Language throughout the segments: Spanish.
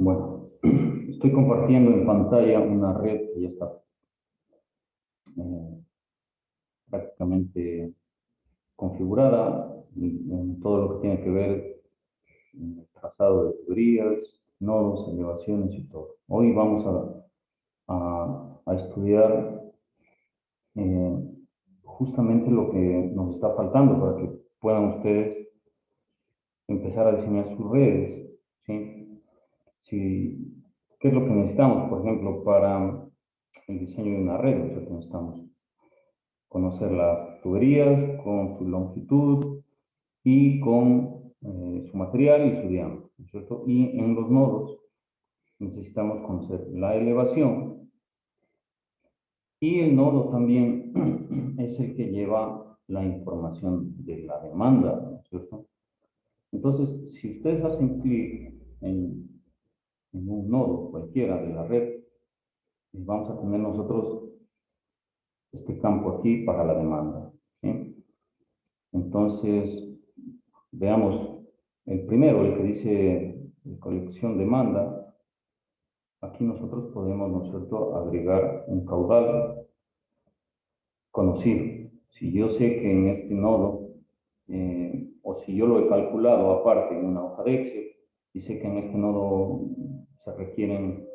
Bueno, estoy compartiendo en pantalla una red que ya está prácticamente configurada en todo lo que tiene que ver en el trazado de tuberías, nodos, elevaciones y todo. Hoy vamos a estudiar justamente lo que nos está faltando para que puedan ustedes empezar a diseñar sus redes, ¿sí? ¿Qué es lo que necesitamos, por ejemplo, para el diseño de una red? Nosotros necesitamos conocer las tuberías con su longitud y con su material y su diámetro, ¿no es cierto? Y en los nodos necesitamos conocer la elevación y el nodo también es el que lleva la información de la demanda, ¿no es cierto? Entonces, si ustedes hacen clic en un nodo cualquiera de la red, vamos a tener nosotros este campo aquí para la demanda, ¿sí? Entonces, veamos el primero, el que dice colección demanda. Aquí nosotros podemos, ¿no es cierto?, agregar un caudal conocido. Si yo sé que en este nodo, o si yo lo he calculado aparte en una hoja de Excel, y sé que en este nodo se requieren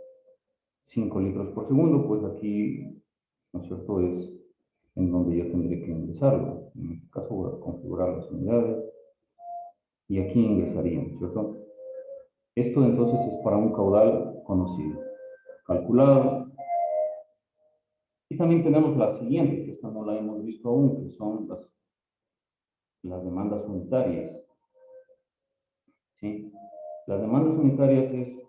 5 litros por segundo, pues aquí, ¿no es cierto?, es en donde yo tendré que ingresarlo. En este caso voy a configurar las unidades y aquí ingresaría, ¿no es cierto? Esto entonces es para un caudal conocido, calculado. Y también tenemos la siguiente, que esta no la hemos visto aún, que son las demandas unitarias, ¿sí? Las demandas unitarias es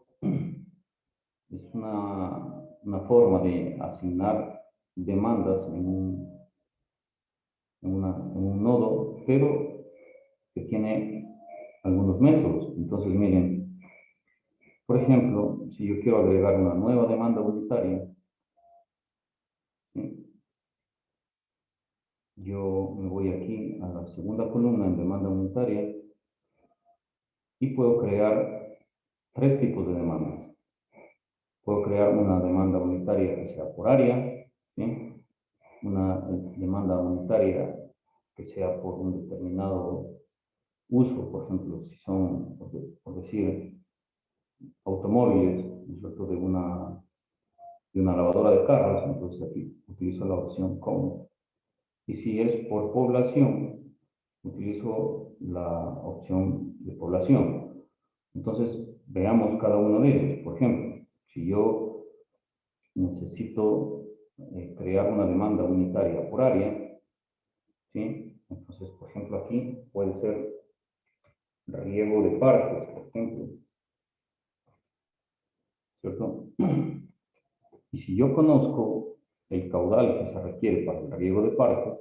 una forma de asignar demandas en un nodo, pero que tiene algunos métodos. Entonces, miren, por ejemplo, si yo quiero agregar una nueva demanda unitaria, ¿sí?, yo me voy aquí a la segunda columna en demanda unitaria y puedo crear tres tipos de demandas. Puedo crear una demanda unitaria que sea por área, ¿sí?, una demanda unitaria que sea por un determinado uso, por ejemplo, si son, por decir, automóviles, ¿no es cierto?, de una lavadora de carros, entonces aquí utilizo la opción COM. Y si es por población, utilizo la opción de población. Entonces, veamos cada uno de ellos. Por ejemplo, si yo necesito crear una demanda unitaria por área, ¿sí? Entonces, por ejemplo, aquí puede ser riego de parques, por ejemplo, ¿cierto? Y si yo conozco el caudal que se requiere para el riego de parques,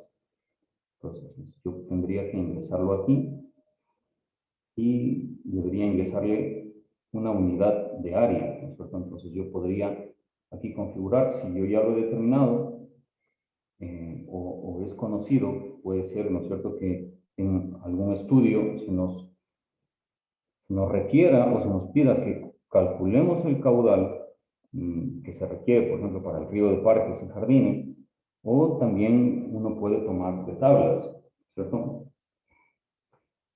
entonces yo tendría que ingresarlo aquí y debería ingresarle una unidad de área, ¿no es cierto? Entonces yo podría aquí configurar, si yo ya lo he determinado o es conocido, puede ser, ¿no es cierto?, que en algún estudio se nos requiera o se nos pida que calculemos el caudal que se requiere, por ejemplo, para el riego de parques y jardines, o también uno puede tomar de tablas, ¿cierto?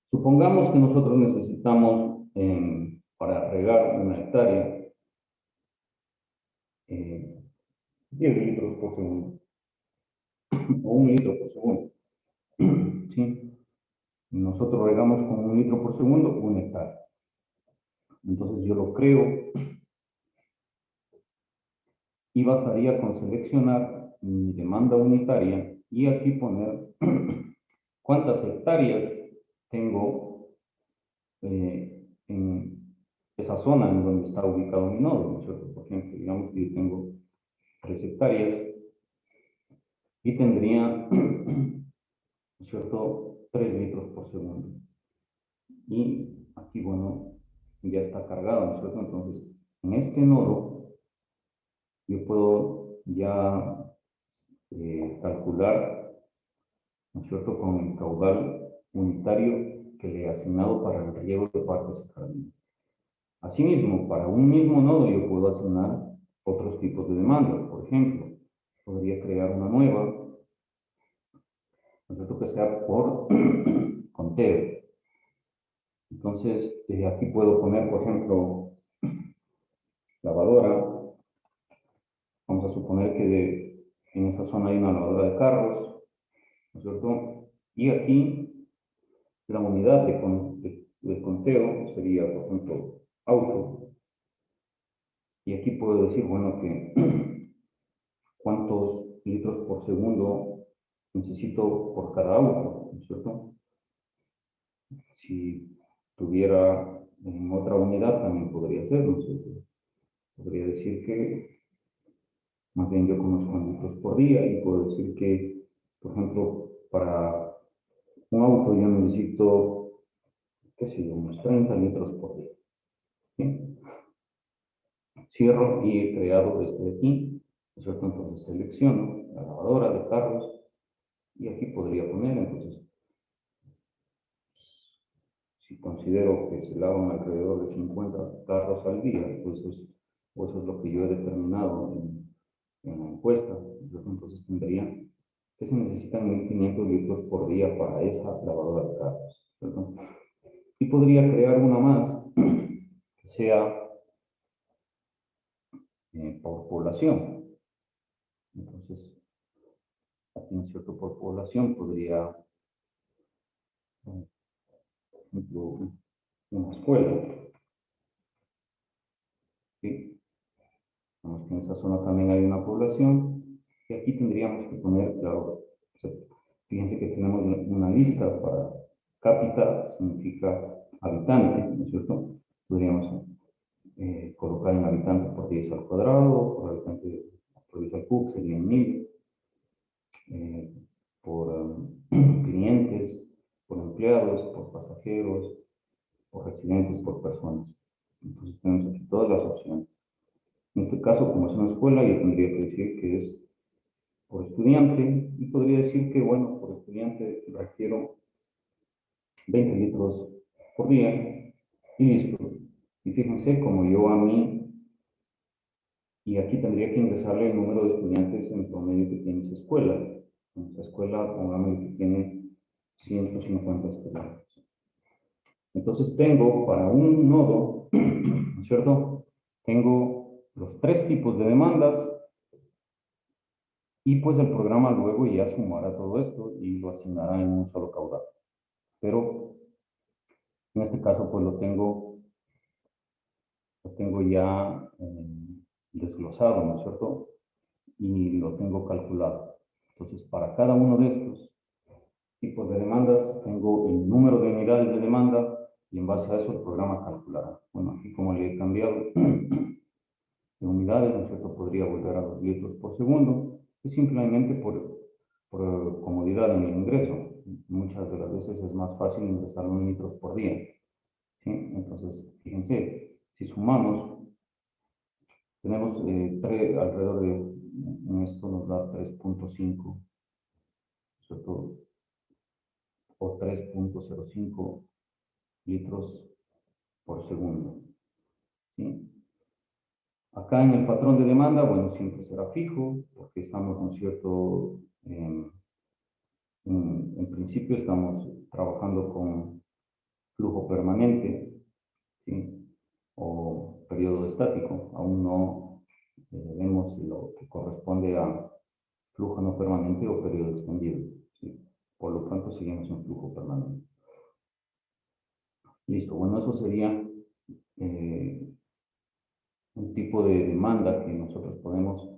Supongamos que nosotros necesitamos, para regar una hectárea, 10 litros por segundo, o 1 litro por segundo, ¿sí? Nosotros regamos con 1 litro por segundo una hectárea. Entonces yo lo creo y bastaría con seleccionar mi demanda unitaria y aquí poner cuántas hectáreas tengo en esa zona en donde está ubicado mi nodo, ¿no es cierto? Por ejemplo, digamos que yo tengo 3 hectáreas y tendría, ¿no es cierto?, 3 litros por segundo. Y aquí, bueno, ya está cargado, ¿no es cierto? Entonces, en este nodo, yo puedo ya calcular, ¿no es cierto?, con el caudal unitario que le he asignado para el riego de parques y jardines. Asimismo, para un mismo nodo yo puedo asignar otros tipos de demandas. Por ejemplo, podría crear una nueva, ¿no es cierto?, que sea por conteo. Entonces, aquí puedo poner, por ejemplo, lavadora. Vamos a suponer que en esa zona hay una lavadora de carros, ¿no es cierto? Y aquí la unidad de conteo sería, por ejemplo, auto. Y aquí puedo decir, bueno, que cuántos litros por segundo necesito por cada auto, ¿no es cierto? Si tuviera en otra unidad también podría ser, ¿no es cierto? Podría decir que más bien yo conozco en litros por día y puedo decir que, por ejemplo, para un auto yo necesito, qué sé yo, unos 30 litros por día. ¿Sí? Cierro y he creado este de aquí, ¿no es cierto? Entonces selecciono la lavadora de carros y aquí podría poner, entonces, si considero que se lavan alrededor de 50 carros al día, pues eso es lo que yo he determinado en la encuesta. Entonces tendría que se necesitan 1.500 litros por día para esa lavadora de carros, ¿cierto? Y podría crear una más que sea por población. Entonces, aquí, ¿no es cierto?, por población podría, por ejemplo, una escuela. ¿Sí? Vemos que en esa zona también hay una población. Y aquí tendríamos que poner, claro, o sea, fíjense que tenemos una lista para cápita, significa habitante, ¿no es cierto? Podríamos colocar en habitante por 10 al cuadrado, por habitante por 10 al cub sería 1000, por clientes, por empleados, por pasajeros, por residentes, por personas. Entonces tenemos aquí todas las opciones. En este caso, como es una escuela, yo tendría que decir que es por estudiante y podría decir que, bueno, por estudiante requiero 20 litros por día y listo. Y fíjense, como yo a mí, y aquí tendría que ingresarle el número de estudiantes en promedio que tiene esa escuela. En esa escuela, pongamos que tiene 150 estudiantes. Entonces tengo para un nodo, ¿no es cierto? Tengo los 3 tipos de demandas y pues el programa luego ya sumará todo esto y lo asignará en un solo caudal. Pero en este caso pues lo tengo ya desglosado, ¿no es cierto? Y lo tengo calculado. Entonces para cada uno de estos tipos de demandas tengo el número de unidades de demanda y en base a eso el programa calculará. Bueno, aquí como le he cambiado de unidades, ¿no es cierto?, podría volver a los litros por segundo, y simplemente por comodidad en el ingreso. Muchas de las veces es más fácil ingresar en litros por día. ¿Sí? Entonces, fíjense, si sumamos, tenemos alrededor de, esto nos da 3.5, ¿cierto?, o 3.05 litros por segundo. ¿Sí? Acá en el patrón de demanda, bueno, siempre será fijo, porque estamos, ¿no es cierto?, en principio estamos trabajando con flujo permanente, ¿sí?, o periodo estático. Aún no vemos lo que corresponde a flujo no permanente o periodo extendido, ¿sí? Por lo tanto, seguimos en flujo permanente. Listo, bueno, eso sería un tipo de demanda que nosotros podemos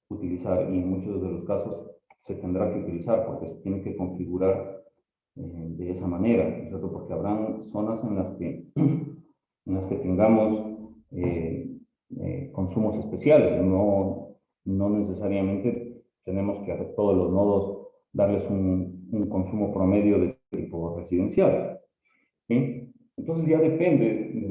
utilizar y en muchos de los casos se tendrá que utilizar porque se tiene que configurar de esa manera, ¿cierto? Porque habrán zonas en las que tengamos consumos especiales, no necesariamente tenemos que a todos los nodos darles un consumo promedio de tipo residencial, ¿sí? Entonces ya depende de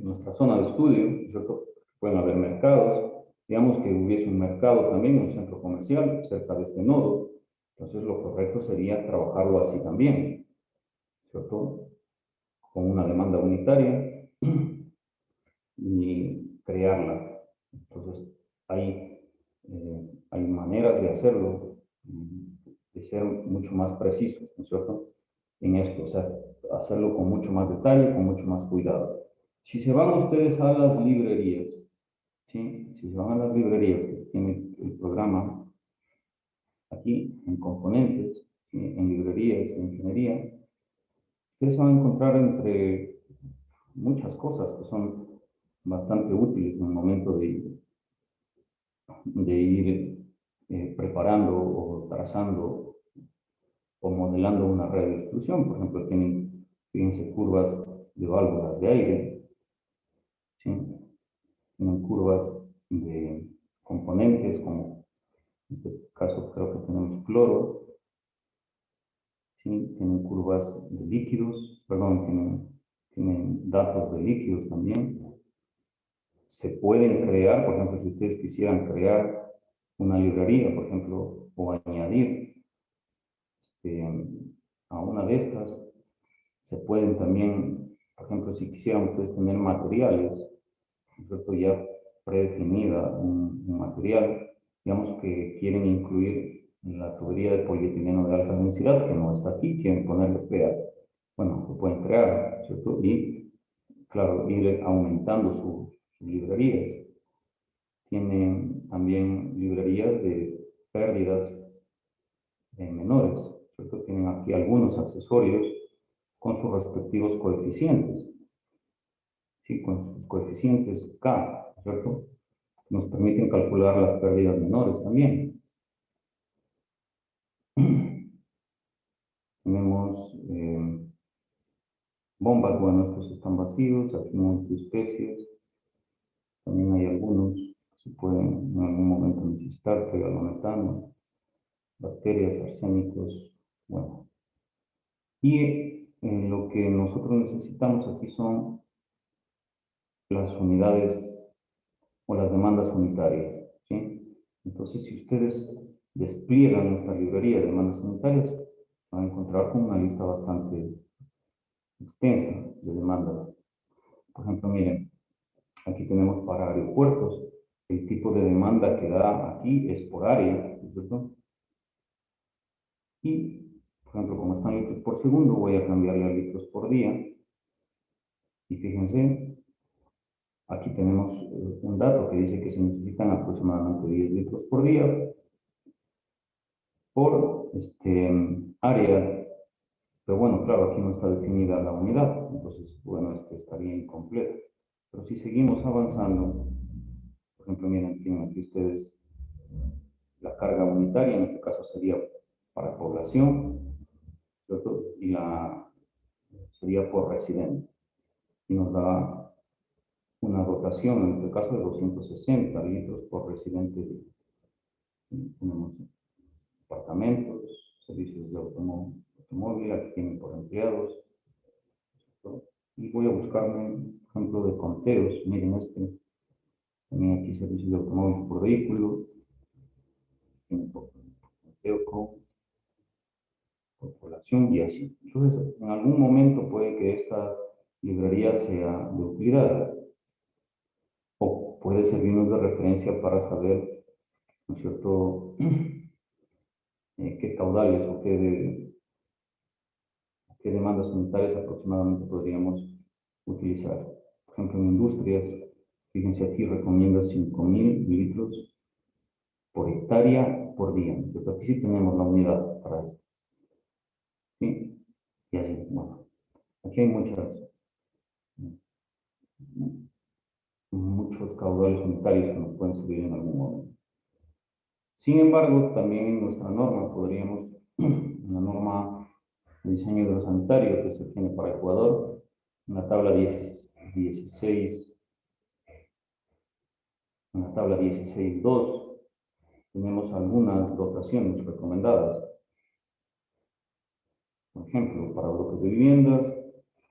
nuestra zona de estudio, ¿cierto? Pueden haber mercados, digamos que hubiese un mercado también, un centro comercial cerca de este nodo, entonces lo correcto sería trabajarlo así también, ¿cierto? con una demanda unitaria y crearla. Entonces, hay maneras de hacerlo, de ser mucho más precisos, ¿no es cierto? En esto, o sea, hacerlo con mucho más detalle, con mucho más cuidado. Si se van ustedes a las librerías, ¿sí? Si se van a las librerías que tiene el programa, aquí en componentes, ¿sí? En librerías, en ingeniería, ustedes van a encontrar entre muchas cosas que son bastante útiles en el momento de ir preparando o trazando o modelando una red de distribución. Por ejemplo, fíjense, curvas de válvulas de aire, ¿sí? Tienen curvas de componentes, como en este caso creo que tenemos cloro, ¿sí? Tienen curvas de líquidos, perdón, tienen datos de líquidos también. Se pueden crear, por ejemplo, si ustedes quisieran crear una librería, por ejemplo, o añadir a una de estas, se pueden también, por ejemplo, si quisieran ustedes tener materiales, ¿cierto? Ya predefinida un material, digamos que quieren incluir la tubería de polietileno de alta densidad, que no está aquí, quieren ponerle crear. Bueno, lo pueden crear, ¿cierto? Y, claro, ir aumentando sus librerías. Tienen también librerías de pérdidas menores, ¿cierto? Tienen aquí algunos accesorios con sus respectivos coeficientes, ¿sí? Con sus coeficientes K, ¿cierto? Nos permiten calcular las pérdidas menores también. Tenemos bombas, bueno, estos están vacíos, aquí multiespecies, también hay algunos que se pueden en algún momento necesitar, metano, bacterias, arsénicos, bueno. Y lo que nosotros necesitamos aquí son las unidades o las demandas unitarias, ¿sí? Entonces, si ustedes despliegan esta librería de demandas unitarias, van a encontrar con una lista bastante extensa de demandas. Por ejemplo, miren, aquí tenemos para aeropuertos, el tipo de demanda que da aquí es por área, ¿cierto? Y, por ejemplo, como están litros por segundo, voy a cambiarle a litros por día. Y fíjense, aquí tenemos un dato que dice que se necesitan aproximadamente 10 litros por día por área. Pero bueno, claro, aquí no está definida la unidad, entonces, bueno, este estaría incompleto. Pero si seguimos avanzando, por ejemplo, miren, tienen aquí ustedes la carga unitaria, en este caso sería para población, ¿cierto? Y sería por residente. Y nos da una dotación, en este caso, de 260 litros por residente. Tenemos apartamentos, servicios de automóvil, aquí tienen por empleados, ¿cierto? Y voy a buscarme, por ejemplo, de conteos. Miren también aquí servicios de automóvil por vehículo, tienen por conteo por población y así. Entonces, en algún momento puede que esta librería sea de utilidad o puede servirnos de referencia para saber, ¿no es cierto?, qué caudales o qué demandas unitarias aproximadamente podríamos utilizar. Por ejemplo, en industrias, fíjense aquí, recomienda 5.000 litros por hectárea por día. Entonces, aquí sí tenemos la unidad para esto. ¿Sí? Y así, bueno, aquí hay muchos caudales unitarios que nos pueden servir en algún momento. Sin embargo, también en nuestra norma podríamos, en la norma de diseño hidrosanitario que se tiene para Ecuador, en la tabla 16, en la tabla 16.2, tenemos algunas dotaciones recomendadas. Por ejemplo, para bloques de viviendas,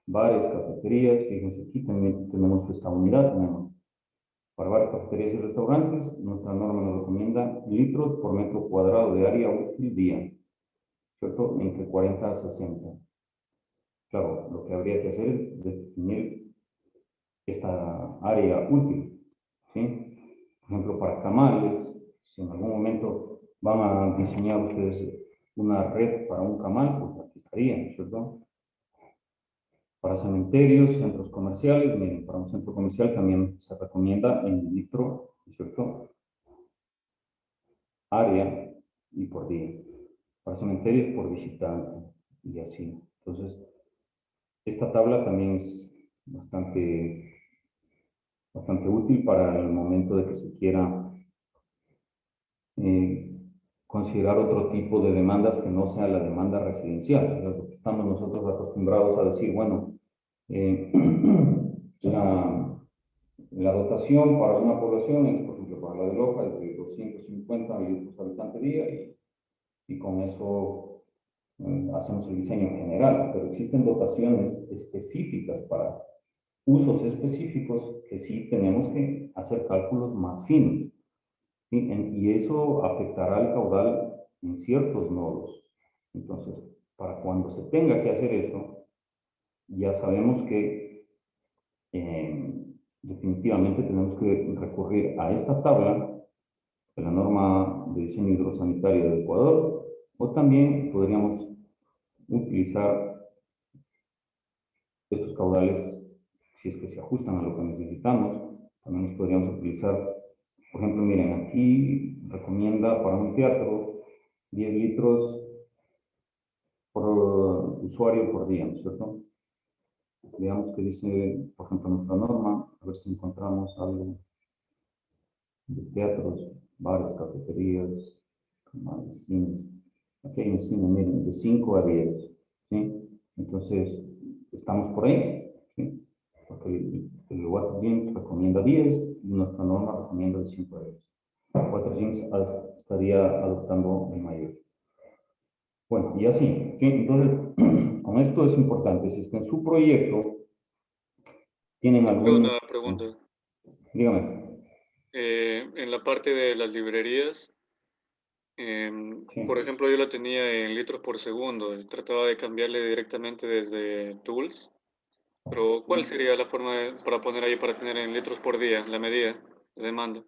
bares, cafeterías, fíjense aquí también tenemos esta unidad, tenemos para bares, cafeterías y restaurantes, nuestra norma nos recomienda litros por metro cuadrado de área útil día, ¿cierto? Entre 40 a 60. claro, lo que habría que hacer es definir esta área útil, ¿sí? Por ejemplo, para camales, si en algún momento van a diseñar ustedes una red para un camal, pues aquí estaría, ¿cierto? Para cementerios, centros comerciales, miren, para un centro comercial también se recomienda en litro, ¿cierto? Área y por día. Para cementerios por visitante y así. Entonces, esta tabla también es bastante útil para el momento de que se quiera eh, considerar otro tipo de demandas que no sea la demanda residencial. Lo que estamos nosotros acostumbrados a decir, bueno, eh, la, la dotación para una población es, por ejemplo, para la de Loja, es de 250 litros habitante día y con eso hacemos el diseño general, pero existen dotaciones específicas para usos específicos que sí tenemos que hacer cálculos más finos. ¿Sí? Y eso afectará al caudal en ciertos nodos. Entonces, para cuando se tenga que hacer eso, ya sabemos que definitivamente tenemos que recurrir a esta tabla de la norma de diseño hidrosanitario del Ecuador, o también podríamos utilizar estos caudales si es que se ajustan a lo que necesitamos. También los podríamos utilizar, por ejemplo, miren, aquí recomienda para un teatro 10 litros por usuario por día, ¿no es cierto? Veamos que dice, por ejemplo, nuestra norma, a ver si encontramos algo de teatros, bares, cafeterías, canales, cines. Aquí hay un cine, miren, de 5 a 10, ¿sí? Entonces, estamos por ahí, ¿sí? Porque el Water Gyms recomienda 10 y nuestra norma recomienda de 5 a 10. Water Gyms estaría adoptando el mayor. Bueno, y así, ¿sí? Entonces, con esto es importante, si está en su proyecto, tienen algún, Una pregunta. dígame, En la parte de las librerías, por sí. ejemplo, yo la tenía en litros por segundo y trataba de cambiarle directamente desde Tools, pero ¿cuál ¿Sí? sería la forma para poner ahí para tener en litros por día la medida de demanda?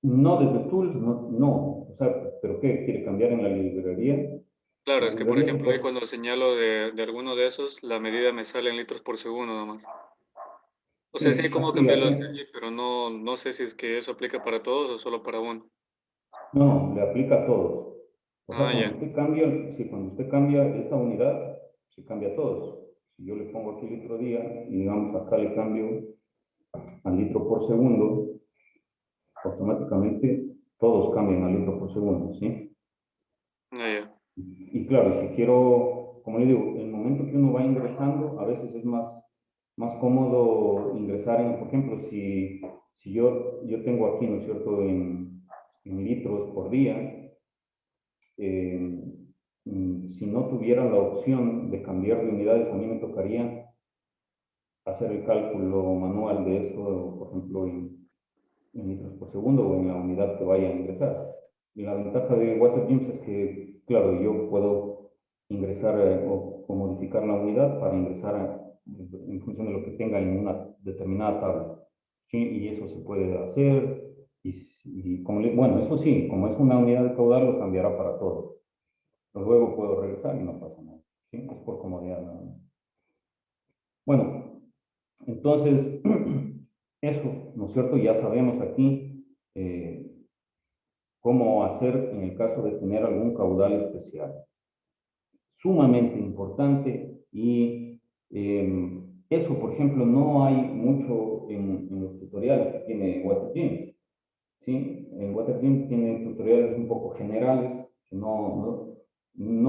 No desde Tools, no, no. O sea, ¿pero qué? ¿Quiere cambiar en la librería? En Claro, la es que por librería se ejemplo ahí puede. cuando señalo de alguno de esos, la medida me sale en litros por segundo nomás. O sea, sí hay Sí, cómo aquí cambiarlo hace. desde allí, pero no sé si es que eso aplica para todos o solo para uno. No, no, le aplica a todos. O sea, Ah, ya. cuando usted cambia esta unidad, se cambia a todos. Si yo le pongo aquí litro día y digamos acá le cambio al litro por segundo, automáticamente todos cambian al litro por segundo, ¿sí? Ah, ya. Y claro, si quiero, como le digo, el momento que uno va ingresando, a veces es más cómodo ingresar en, por ejemplo, si yo tengo aquí, ¿no es cierto?, en litros por día, eh, si no tuviera la opción de cambiar de unidades, a mí me tocaría hacer el cálculo manual de esto, por ejemplo, en litros por segundo o en la unidad que vaya a ingresar. Y la ventaja de WaterGyms es que, claro, yo puedo ingresar o modificar la unidad para ingresar en función de lo que tenga en una determinada tabla. ¿Sí? Y eso se puede hacer. Y como bueno, eso sí, como es una unidad de caudal, lo cambiará para todo. Pero luego puedo regresar y no pasa nada. ¿Sí? Es por comodidad nada más. Bueno, entonces, eso, ¿no es cierto? Ya sabemos aquí cómo hacer en el caso de tener algún caudal especial. Sumamente importante y eso, por ejemplo, no hay mucho en los tutoriales que tiene WaterGyms. ¿Sí? En WaterGyms tiene tutoriales un poco generales que no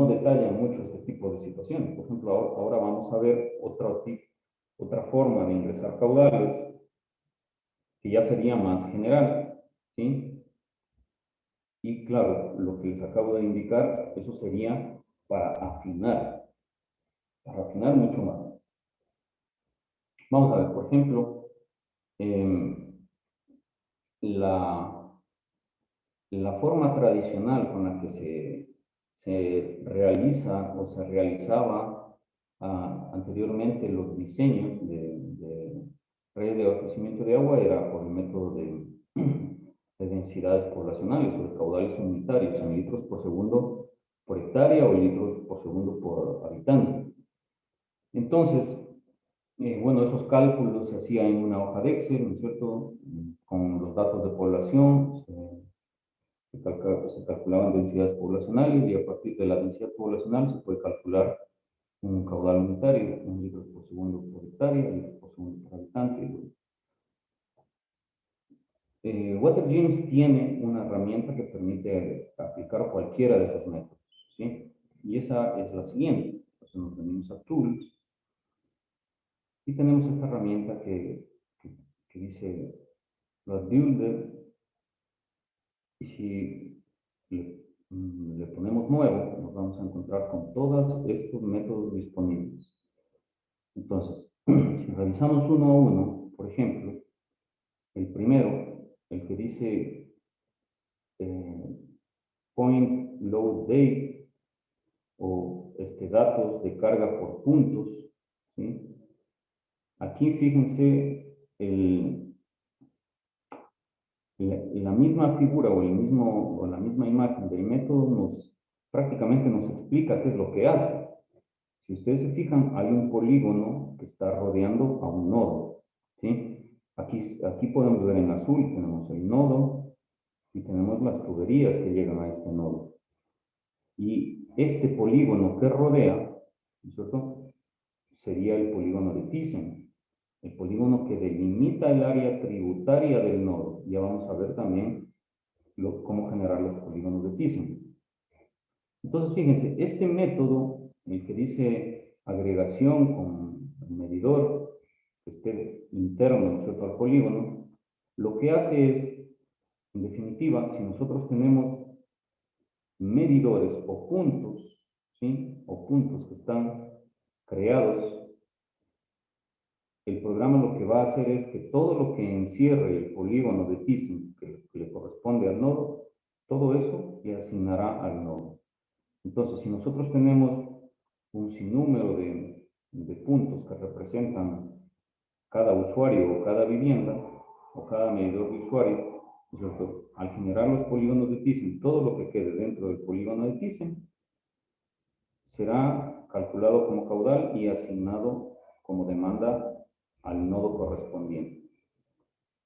detallan mucho este tipo de situaciones. Por ejemplo, ahora vamos a ver otra forma de ingresar caudales que ya sería más general. ¿Sí? Y claro, lo que les acabo de indicar, eso sería para afinar mucho más. Vamos a ver, por ejemplo, eh, la, la forma tradicional con la que se realiza o se realizaba anteriormente los diseños de redes de abastecimiento de agua era por el método de densidades poblacionales o de caudales unitarios en litros por segundo por hectárea o litros por segundo por habitante. Entonces, bueno, esos cálculos se hacían en una hoja de Excel, ¿no es cierto? Con los datos de población, se calculaban densidades poblacionales y a partir de la densidad poblacional se puede calcular un caudal unitario, en litros por segundo por hectárea, litros por segundo por habitante. WaterGems tiene una herramienta que permite aplicar cualquiera de esos métodos, ¿sí? Y esa es la siguiente. Entonces nos venimos a Tools y tenemos esta herramienta que dice Plot Builder, y si le ponemos nuevo, nos vamos a encontrar con todos estos métodos disponibles. Entonces, si revisamos uno a uno, por ejemplo, el primero, el que dice Point Load Date o datos de carga por puntos, ¿sí? Aquí fíjense la misma figura o la misma imagen del método prácticamente nos explica qué es lo que hace. Si ustedes se fijan, hay un polígono que está rodeando a un nodo, ¿sí? Aquí podemos ver en azul, tenemos el nodo y tenemos las tuberías que llegan a este nodo. Y este polígono que rodea, ¿no es cierto?, sería el polígono de Thyssen, el polígono que delimita el área tributaria del nodo. Ya vamos a ver también cómo generar los polígonos de Thyssen. Entonces, fíjense, este método, el que dice agregación con el medidor, que esté interno, ¿no es cierto?, al polígono, lo que hace es, en definitiva, si nosotros tenemos medidores o puntos, ¿sí?, o puntos que están creados, el programa lo que va a hacer es que todo lo que encierre el polígono de Thyssen, que le corresponde al nodo, todo eso le asignará al nodo. Entonces, si nosotros tenemos un sinnúmero de puntos que representan cada usuario o cada vivienda o cada medidor de usuario, ¿cierto?, al generar los polígonos de Thyssen, todo lo que quede dentro del polígono de Thyssen será calculado como caudal y asignado como demanda al nodo correspondiente.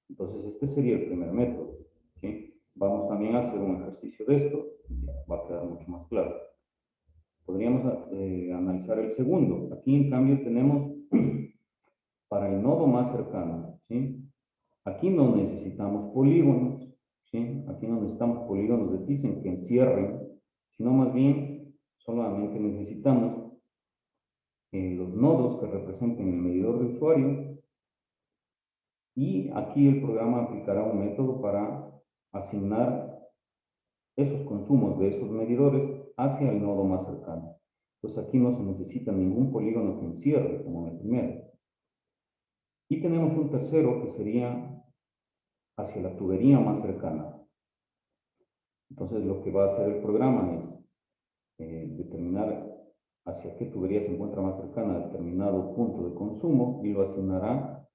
Entonces, este sería el primer método, ¿sí? Vamos también a hacer un ejercicio de esto y va a quedar mucho más claro. Podríamos analizar el segundo. Aquí, en cambio, tenemos para el nodo más cercano, ¿sí? Aquí no necesitamos polígonos, ¿sí? Aquí no necesitamos polígonos de Thyssen que encierren, sino más bien solamente necesitamos los nodos que representen el medidor de usuario, y aquí el programa aplicará un método para asignar esos consumos de esos medidores hacia el nodo más cercano. Entonces aquí no se necesita ningún polígono que encierre, como en el primero. Y tenemos un tercero que sería hacia la tubería más cercana. Entonces lo que va a hacer el programa es determinar hacia qué tubería se encuentra más cercana a determinado punto de consumo y lo asignará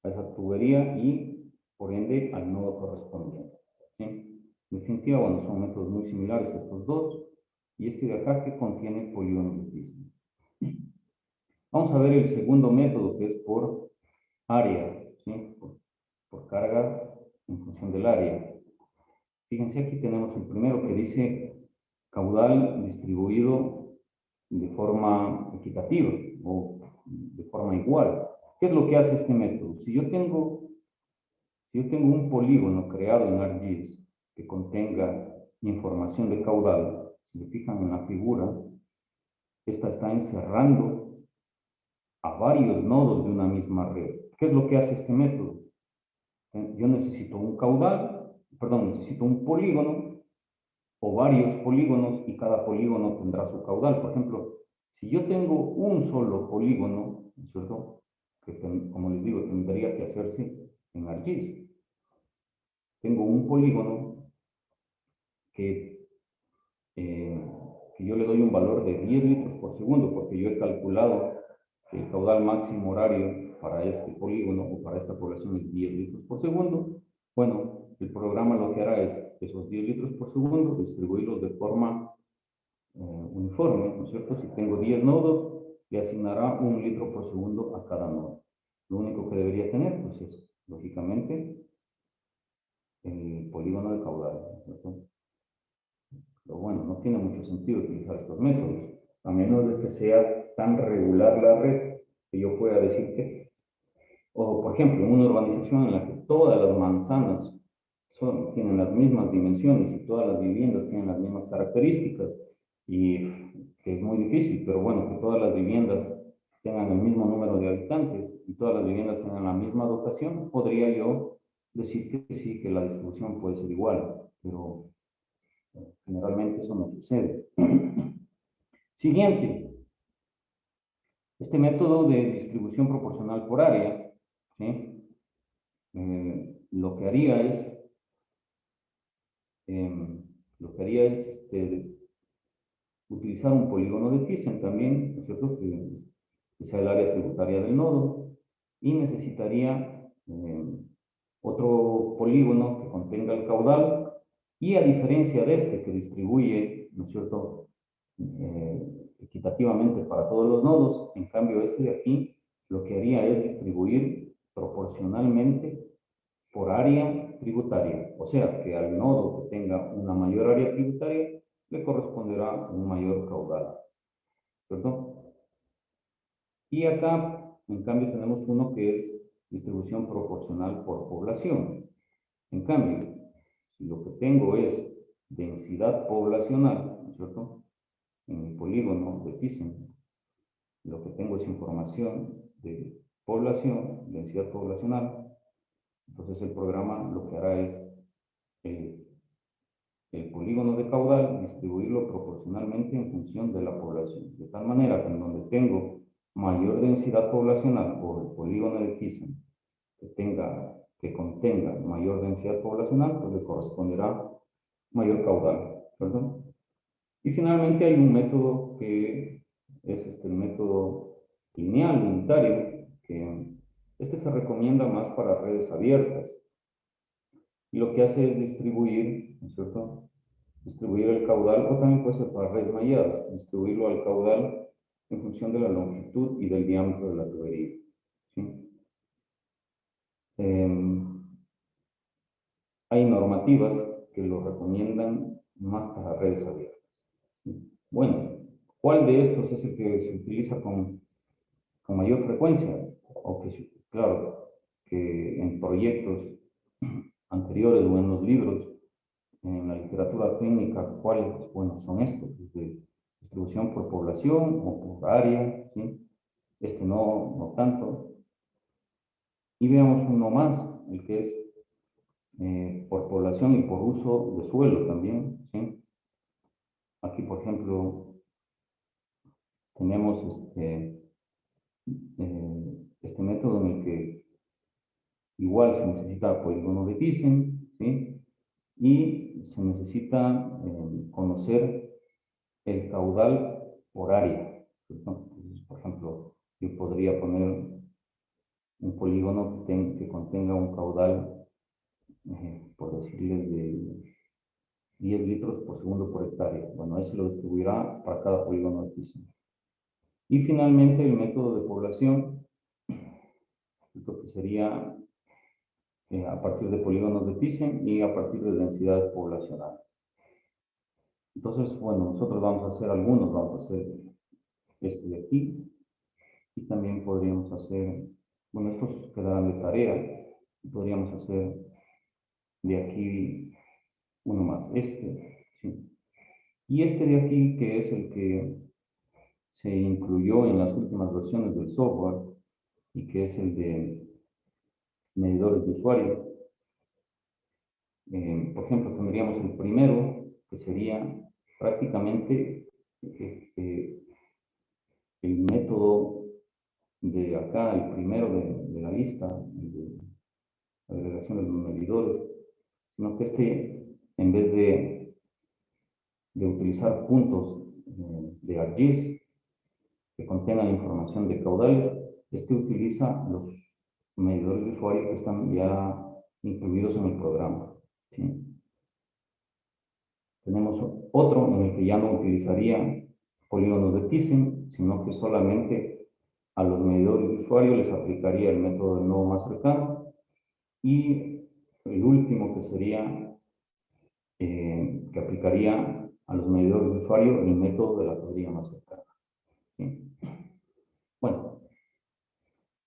a esa tubería y, por ende, al nodo correspondiente, ¿sí? En definitiva, bueno, son métodos muy similares a estos dos, y este de acá que contiene polígonos de Thyssen. Vamos a ver el segundo método, que es por área, ¿sí? Por carga en función del área. Fíjense, aquí tenemos el primero que dice caudal distribuido de forma equitativa o de forma igual. ¿Qué es lo que hace este método? Si yo tengo un polígono creado en ArcGIS que contenga información de caudal, si se fijan en la figura, esta está encerrando a varios nodos de una misma red. ¿Qué es lo que hace este método? Yo necesito un caudal, perdón, necesito un polígono o varios polígonos y cada polígono tendrá su caudal. Por ejemplo, si yo tengo un solo polígono, ¿no es cierto?, que como les digo, tendría que hacerse en ArcGIS. Tengo un polígono que que yo le doy un valor de 10 litros por segundo, porque yo he calculado que el caudal máximo horario para este polígono o para esta población es 10 litros por segundo. Bueno, el programa lo que hará es esos 10 litros por segundo distribuirlos de forma uniforme, ¿no es cierto? Si tengo 10 nodos, le asignará 1 litro por segundo a cada nodo. Lo único que debería tener, pues es, lógicamente, el polígono de caudal, ¿no es cierto? Pero bueno, no tiene mucho sentido utilizar estos métodos, a menos de que sea tan regular la red que yo pueda decir que, o por ejemplo, en una urbanización en la que todas las manzanas tienen las mismas dimensiones y todas las viviendas tienen las mismas características, y que es muy difícil, pero bueno, que todas las viviendas tengan el mismo número de habitantes y todas las viviendas tengan la misma dotación, podría yo decir que sí, que la distribución puede ser igual, pero generalmente eso no sucede. Siguiente, este método de distribución proporcional por área, ¿sí? Lo que haría es, utilizar un polígono de Thyssen también, ¿no es cierto? Que sea el área tributaria del nodo, y necesitaría otro polígono que contenga el caudal, y a diferencia de este que distribuye, ¿no es cierto?, equitativamente para todos los nodos, en cambio este de aquí lo que haría es distribuir proporcionalmente por área tributaria, o sea que al nodo que tenga una mayor área tributaria le corresponderá un mayor caudal, ¿cierto? Y acá, en cambio, tenemos uno que es distribución proporcional por población. En cambio, si lo que tengo es densidad poblacional, ¿no es cierto? En mi polígono de Thyssen, lo que tengo es información de población, densidad poblacional, entonces el programa lo que hará es el polígono de caudal, distribuirlo proporcionalmente en función de la población, de tal manera que en donde tengo mayor densidad poblacional o el polígono de Thyssen que contenga mayor densidad poblacional, pues le corresponderá mayor caudal, ¿verdad? Y finalmente hay un método que es el método lineal, unitario, que este se recomienda más para redes abiertas. Y lo que hace es distribuir, ¿no es cierto?, distribuir el caudal, o también puede ser para redes malladas, distribuirlo al caudal en función de la longitud y del diámetro de la tubería, ¿sí? Hay normativas que lo recomiendan más para redes abiertas, ¿sí? Bueno, ¿cuál de estos es el que se utiliza con mayor frecuencia? O que, claro, que en proyectos anteriores o en los libros, en la literatura técnica, ¿cuáles, bueno, son estos? De distribución por población o por área, ¿sí? Este no tanto. Y veamos uno más, el que es por población y por uso de suelo también, ¿sí? Aquí, por ejemplo, tenemos este método en el que igual se necesita polígono de Thyssen, ¿sí? Y se necesita conocer el caudal por área, ¿cierto? Entonces, por ejemplo, yo podría poner un polígono que contenga un caudal, por decirles, de 10 litros por segundo por hectárea. Bueno, eso lo distribuirá para cada polígono de Thyssen. Y finalmente el método de población, lo que sería a partir de polígonos de Thyssen y a partir de densidades poblacionales. Entonces, bueno, nosotros vamos a hacer algunos, vamos a hacer este de aquí, y también podríamos hacer, bueno, estos quedarán de tarea, y podríamos hacer de aquí uno más, ¿sí? Y este de aquí, que es el que se incluyó en las últimas versiones del software, y que es el de medidores de usuario. Por ejemplo, tendríamos el primero, que sería prácticamente el método de acá, el primero de la lista, de la agregación de los medidores, sino que en vez de utilizar puntos de ArcGIS que contengan información de caudales, utiliza los medidores de usuario que están ya incluidos en el programa. ¿Sí? Tenemos otro en el que ya no utilizaría polígonos de Thyssen, sino que solamente a los medidores de usuario les aplicaría el método del nodo más cercano, y el último que sería que aplicaría a los medidores de usuario el método de la tubería más cercana. ¿Sí? Bueno,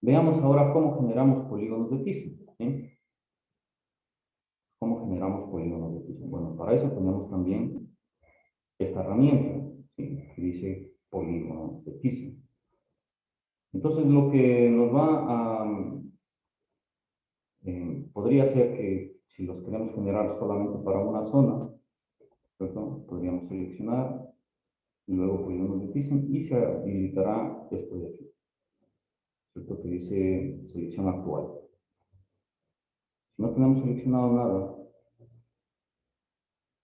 veamos ahora cómo generamos polígonos de Thyssen. ¿Sí? ¿Cómo generamos polígonos de Thyssen? Bueno, para eso tenemos también esta herramienta, ¿sí? Que dice polígono de Thyssen. Entonces, lo que nos va a... podría ser que si los queremos generar solamente para una zona, ¿cierto? Podríamos seleccionar y luego polígonos de Thyssen y se habilitará esto de aquí, ¿cierto? Que dice selección actual. Si no tenemos seleccionado nada,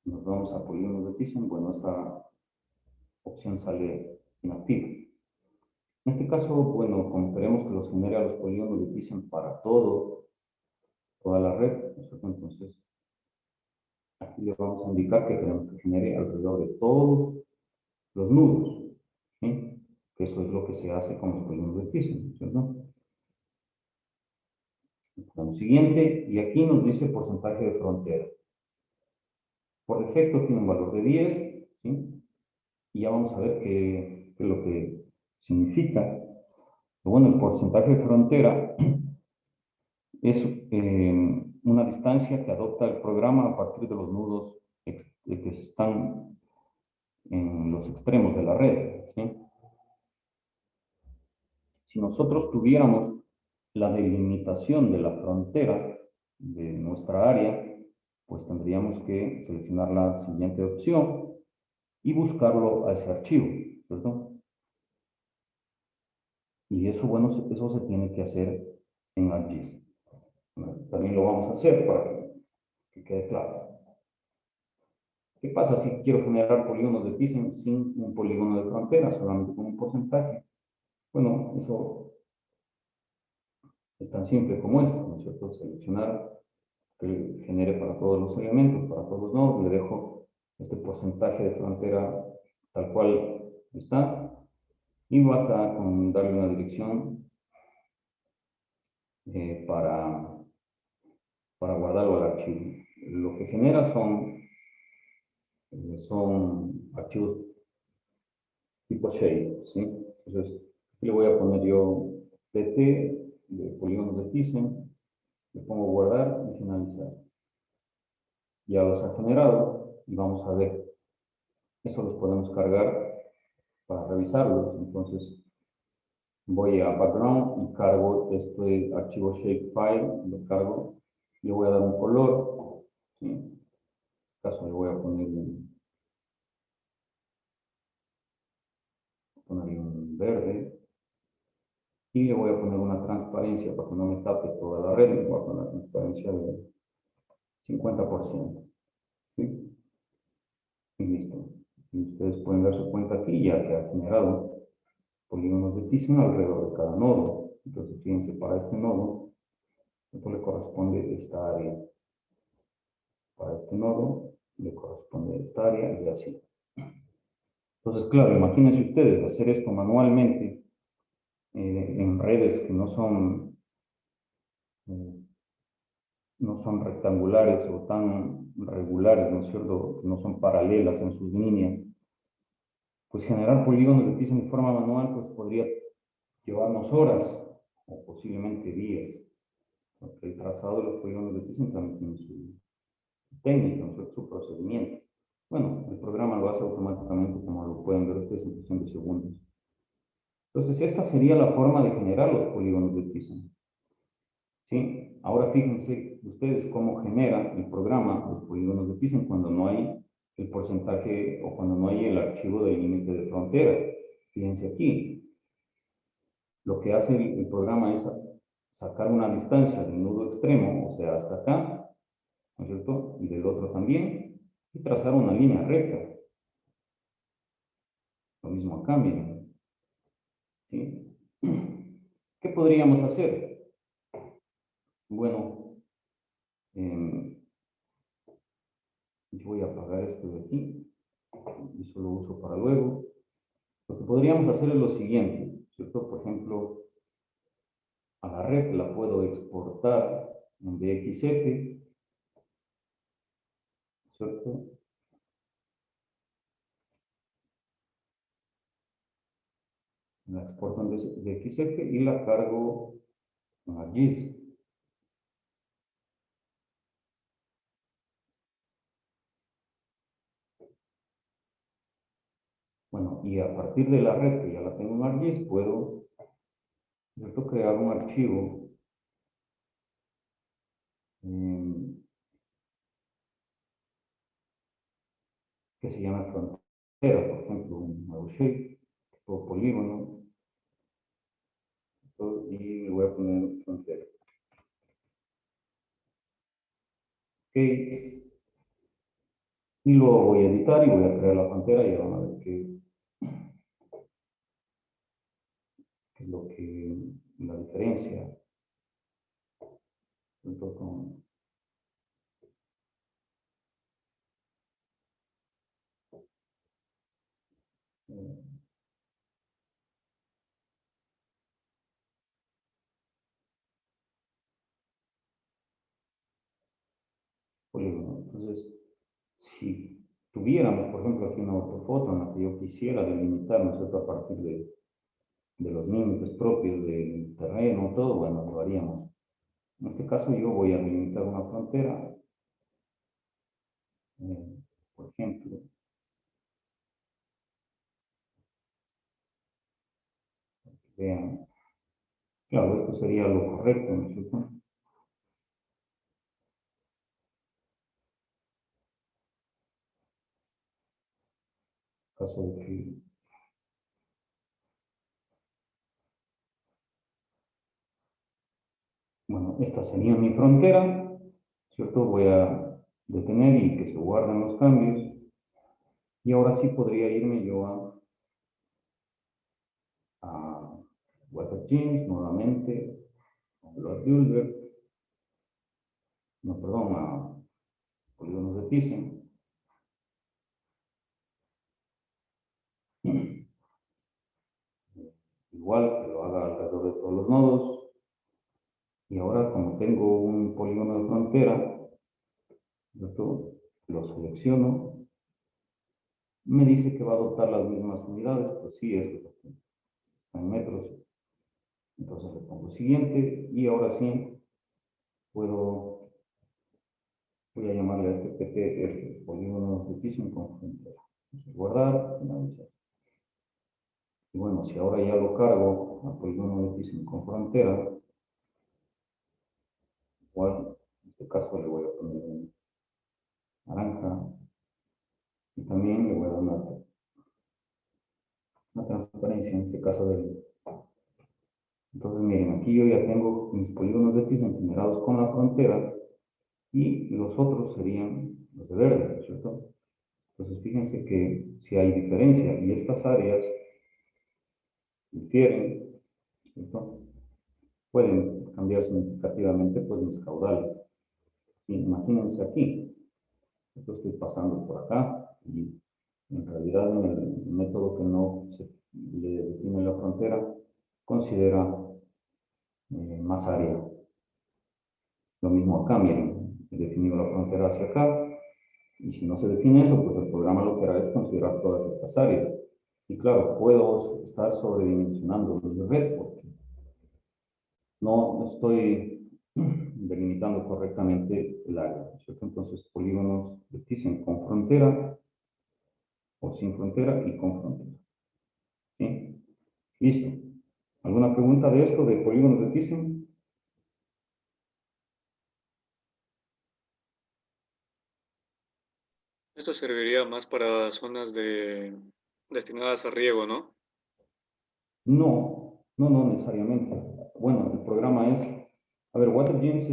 nos vamos a polígonos de Thyssen, bueno, esta opción sale inactiva. En este caso, bueno, como queremos que los genere a los polígonos de Thyssen para toda la red, ¿cierto? Entonces, aquí le vamos a indicar que queremos que genere alrededor de todos los nudos, ¿sí? Que eso es lo que se hace con los polígonos de Thyssen, ¿cierto? Damos siguiente, y aquí nos dice porcentaje de frontera. Por defecto tiene un valor de 10, ¿sí? Y ya vamos a ver qué es lo que significa. Pero bueno, el porcentaje de frontera es una distancia que adopta el programa a partir de los nudos que están en los extremos de la red, ¿sí? Si nosotros tuviéramos la delimitación de la frontera de nuestra área, pues tendríamos que seleccionar la siguiente opción y buscarlo a ese archivo, ¿cierto? Y eso, bueno, eso se tiene que hacer en ArcGIS. También lo vamos a hacer para que quede claro. ¿Qué pasa si quiero generar polígonos de Thyssen sin un polígono de frontera, solamente con un porcentaje? Bueno, eso es tan simple como esto, ¿no es cierto? Seleccionar que genere para todos los elementos, para todos los nodos, le dejo este porcentaje de frontera tal cual está, y basta con darle una dirección para guardarlo al archivo. Lo que genera son archivos tipo shape, ¿sí? Entonces, aquí le voy a poner yo pt de polígonos de Thyssen, le pongo guardar y finalizar. Ya los ha generado y vamos a ver. Eso los podemos cargar para revisarlos. Entonces, voy a background y cargo este archivo shapefile, lo cargo, le voy a dar un color, ¿sí? En este caso le voy a poner un verde, y le voy a poner una transparencia para que no me tape toda la red, le voy a poner una transparencia de 50%, ¿sí? Y listo. Y ustedes pueden darse cuenta aquí ya que ha generado polígonos de Thyssen alrededor de cada nodo. Entonces, fíjense, para este nodo, esto le corresponde esta área. Para este nodo le corresponde esta área y así. Entonces, claro, imagínense ustedes hacer esto manualmente en redes que eh, no son rectangulares o tan regulares, ¿no es cierto? Que no son paralelas en sus líneas. Pues generar polígonos de Thyssen de forma manual pues podría llevarnos horas o posiblemente días. Porque el trazado de los polígonos de Thyssen también tiene su técnica, ¿no? Su procedimiento. Bueno, el programa lo hace automáticamente, como lo pueden ver ustedes en cuestión de segundos. Entonces, esta sería la forma de generar los polígonos de Thyssen. ¿Sí? Ahora fíjense ustedes cómo genera el programa los polígonos de Thyssen cuando no hay el porcentaje o cuando no hay el archivo del límite de frontera. Fíjense aquí. Lo que hace el programa es sacar una distancia del nudo extremo, o sea, hasta acá, ¿no es cierto? Y del otro también, y trazar una línea recta. cambien. ¿Sí? ¿Qué podríamos hacer? Bueno, yo voy a apagar esto de aquí y eso lo uso para luego. Lo que podríamos hacer es lo siguiente, ¿cierto? Por ejemplo, a la red la puedo exportar en DXF, ¿cierto? La exporto en DXF y la cargo en ArcGIS. Bueno, y a partir de la red que ya la tengo en ArcGIS, puedo, ¿cierto?, crear un archivo que se llama frontera, por ejemplo, un nuevo shape o polígono, y le voy a poner frontera. Ok, y lo voy a editar y voy a crear la frontera y van a ver qué es lo que, la diferencia, ¿cierto? Con, polígono. Entonces, si tuviéramos, por ejemplo, aquí una ortofoto en la que yo quisiera delimitar, ¿no es cierto?, a partir de los límites propios del terreno, todo, bueno, lo haríamos. En este caso yo voy a delimitar una frontera, por ejemplo, vean, claro, esto sería lo correcto, ¿no es cierto? En caso de que, bueno, esta sería mi frontera, ¿cierto? Voy a detener y que se guarden los cambios. Y ahora sí podría irme yo a WebGIS nuevamente, a Load Builder, no, perdón, a polígonos de Thyssen. Igual que lo haga alrededor de todos los nodos. Y ahora, como tengo un polígono de frontera, ¿cierto?, lo selecciono. Me dice que va a adoptar las mismas unidades, pues sí, es lo que está en metros. Entonces le pongo siguiente y ahora sí puedo, voy a llamarle a este PT, polígono de Thyssen con frontera. Entonces, guardar, finalizar. Y bueno, si ahora ya lo cargo a polígono de Thyssen con frontera, igual, en este caso le voy a poner en naranja y también le voy a dar una transparencia, en este caso del. Entonces, miren, aquí yo ya tengo mis polígonos de Thyssen generados con la frontera y los otros serían los de verde, ¿cierto? Entonces, fíjense que si hay diferencia y estas áreas difieren, ¿cierto?, pueden cambiar significativamente pues mis caudales. Imagínense aquí, yo estoy pasando por acá y en realidad en el método que no se le define la frontera considera más área. Lo mismo acá, miren, he definido la frontera hacia acá y si no se define eso, pues el programa lo que hará es considerar todas estas áreas. Y claro, puedo estar sobredimensionando mi red porque no estoy delimitando correctamente el área, ¿cierto? Entonces, polígonos de Thyssen con frontera o sin frontera y con frontera. ¿Sí? Listo. ¿Alguna pregunta de esto, de polígonos de Thyssen? Esto serviría más para zonas destinadas a riego, ¿no? No, no necesariamente. Bueno, el programa es, a ver, WaterGems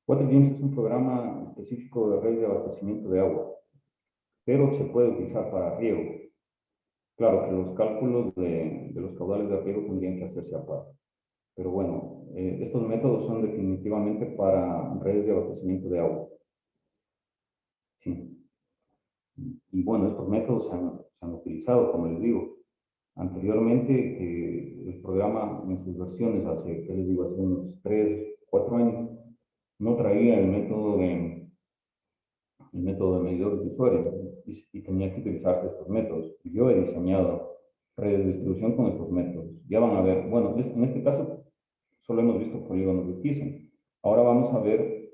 WaterGems es un programa específico de red de abastecimiento de agua, pero se puede utilizar para riego. Claro que los cálculos de los caudales de riego tendrían que hacerse aparte. Pero bueno, estos métodos son definitivamente para redes de abastecimiento de agua. Sí. Y bueno, estos métodos se han utilizado, como les digo. Anteriormente, el programa en sus versiones, hace, ¿qué les digo?, hace unos 3, 4 años, no traía el método de medidores de usuario y tenía que utilizarse estos métodos. Yo he diseñado redes de distribución con estos métodos. Ya van a ver, bueno, en este caso solo hemos visto polígonos de Thyssen. Ahora vamos a ver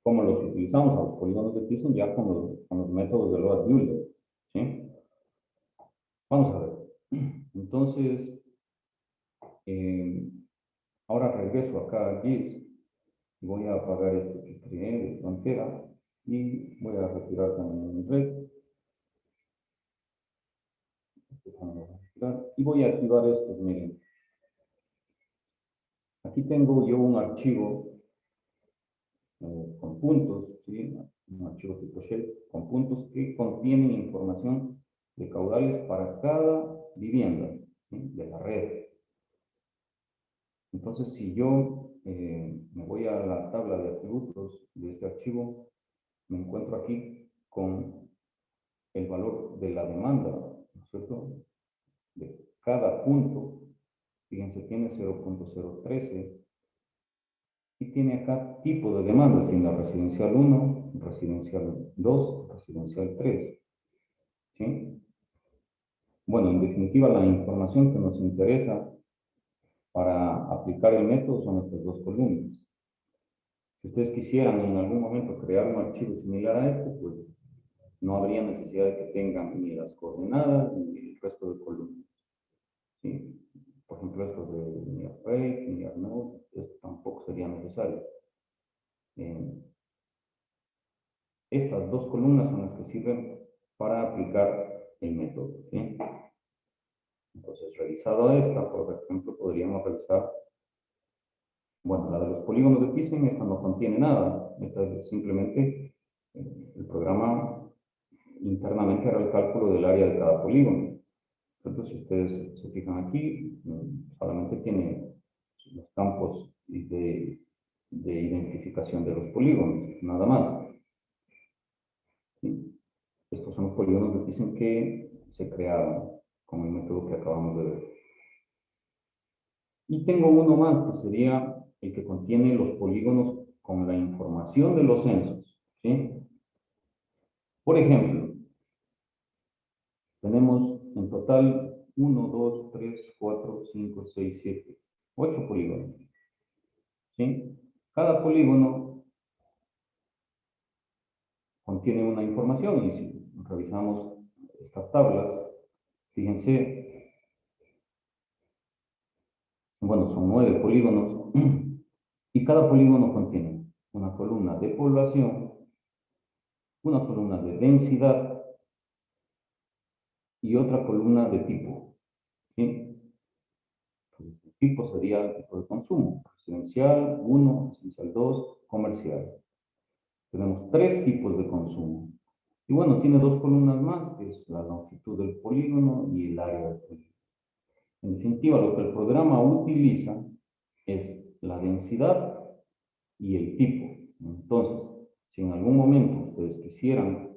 cómo los utilizamos a los polígonos de Thyssen ya con los métodos de Load-Builder. ¿Sí? Vamos a ver. Entonces, ahora regreso acá a GIS. Voy a apagar este que creé de frontera y voy a retirar también el red. Este también lo voy a retirar. Y voy a activar estos, miren. Aquí tengo yo un archivo con puntos, ¿sí? Un archivo tipo shell con puntos que contienen información de caudales para cada vivienda, ¿sí?, de la red. Entonces, si yo me voy a la tabla de atributos de este archivo, me encuentro aquí con el valor de la demanda, ¿no es cierto?, de cada punto. Fíjense, tiene 0.013 y tiene acá tipo de demanda. Tiene residencial 1, residencial 2, residencial 3. ¿Sí? Bueno, en definitiva, la información que nos interesa para aplicar el método son estas dos columnas. Si ustedes quisieran en algún momento crear un archivo similar a este, pues no habría necesidad de que tengan ni las coordenadas ni el resto de columnas. ¿Sí? Por ejemplo, esto de ni array, ni node, esto tampoco sería necesario. Estas dos columnas son las que sirven para aplicar el método. ¿Sí? Entonces, revisado esta, por ejemplo, podríamos revisar, bueno, la de los polígonos de Thyssen, esta no contiene nada. Esta es simplemente el programa internamente hará el cálculo del área de cada polígono. Entonces, si ustedes se fijan aquí, solamente tiene los campos de identificación de los polígonos, nada más. ¿Sí? Estos son los polígonos que dicen que se crearon con el método que acabamos de ver. Y tengo uno más, que sería el que contiene los polígonos con la información de los censos. ¿Sí? Por ejemplo, tenemos en total 1, 2, 3, 4, 5, 6, 7, 8 polígonos. ¿Sí? Cada polígono contiene una información y si revisamos estas tablas, fíjense, bueno, son 9 polígonos y cada polígono contiene una columna de población, una columna de densidad y otra columna de tipo. ¿Sí? El tipo sería el tipo de consumo: residencial 1, residencial 2, comercial. Tenemos 3 tipos de consumo. Y bueno, tiene 2 columnas más, que es la longitud del polígono y el área del polígono. En definitiva, lo que el programa utiliza es la densidad y el tipo. Entonces, si en algún momento ustedes quisieran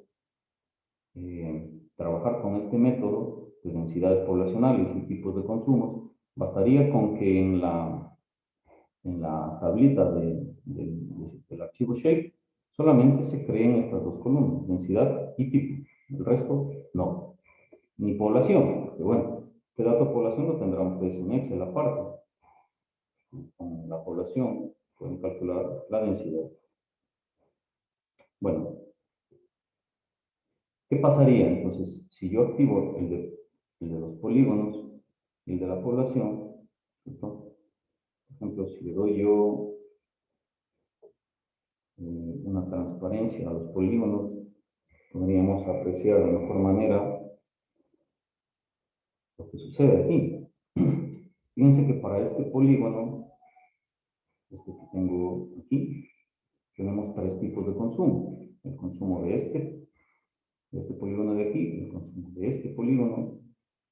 trabajar con este método de densidades poblacionales y tipos de consumos, bastaría con que en la tablita del archivo shape solamente se creen estas dos columnas, densidad y tipo. El resto, no. Ni población, porque bueno, este dato de población lo tendrán ustedes en Excel aparte. Con la población pueden calcular la densidad. Bueno, ¿qué pasaría entonces si yo activo el de los polígonos y el de la población? ¿Cierto? Por ejemplo, si le doy yo una transparencia a los polígonos, podríamos apreciar de mejor manera lo que sucede aquí. Fíjense que para este polígono, este que tengo aquí, tenemos 3 tipos de consumo. El consumo de este, de este polígono de aquí, el consumo de este polígono